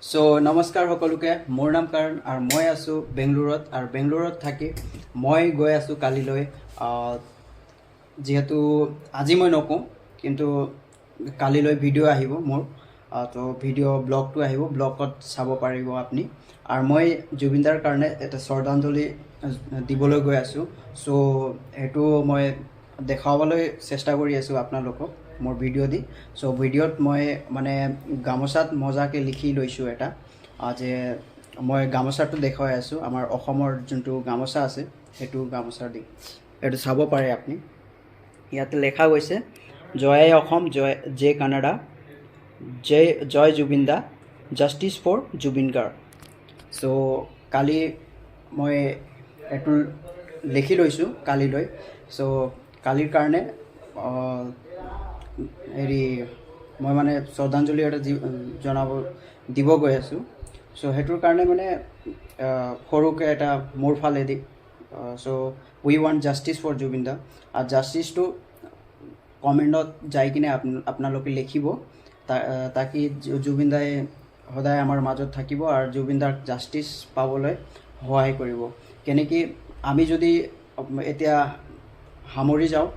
so নমস্কাৰ সকলোকে মোৰ নাম কাৰণ আৰু মই আছোঁ বেংগলোৰত থাকি মই গৈ আছোঁ কালিলৈ যিহেতু আজি মই নকওঁ কিন্তু কালিলৈ ভিডিঅ' আহিব মোৰ তো ভিডিঅ' ব্লগটো আহিব ব্লগত চাব পাৰিব আপুনি আৰু মই জুবিনদাৰ কাৰণে এটা শ্ৰদ্ধাঞ্জলি দিবলৈ গৈ আছোঁ চ' সেইটো মই দেখাবলৈ চেষ্টা কৰি আছোঁ আপোনালোকক মোৰ ভিডিঅ' দি চ' ভিডিঅ'ত মই মানে গামোচাত মজাকৈ লিখি লৈছোঁ এটা যে মই গামোচাটো দেখুৱাই আছোঁ আমাৰ অসমৰ যোনটো গামোচা আছে সেইটো গামোচা দি এইটো চাব পাৰে আপুনি ইয়াতে লেখা গৈছে জয় অসম জয় কানাডা জয় জুবিন দা জাষ্টিছ ফৰ জুবিন গাৰ্গ চ' কালি মই এইটো লিখি লৈছোঁ কালিলৈ চ' কালিৰ কাৰণে হেৰি মই মানে শ্ৰদ্ধাঞ্জলি এটা দিব গৈ আছোঁ চ' সেইটোৰ কাৰণে মানে সৰুকৈ এটা মোৰ ফালেদি চ' উই ৱান্ট জাষ্টিছ ফৰ জুবিন দা আৰু জাষ্টিছটো কমেণ্টত যাই কিনে আপোনালোকে লিখিব তাকি জুবিন দাই সদায় আমাৰ মাজত থাকিব আৰু জুবিন দাক জাষ্টিছ পাবলৈ সহায় কৰিব কেনেকৈ আমি যদি এতিয়া সামৰি যাওঁ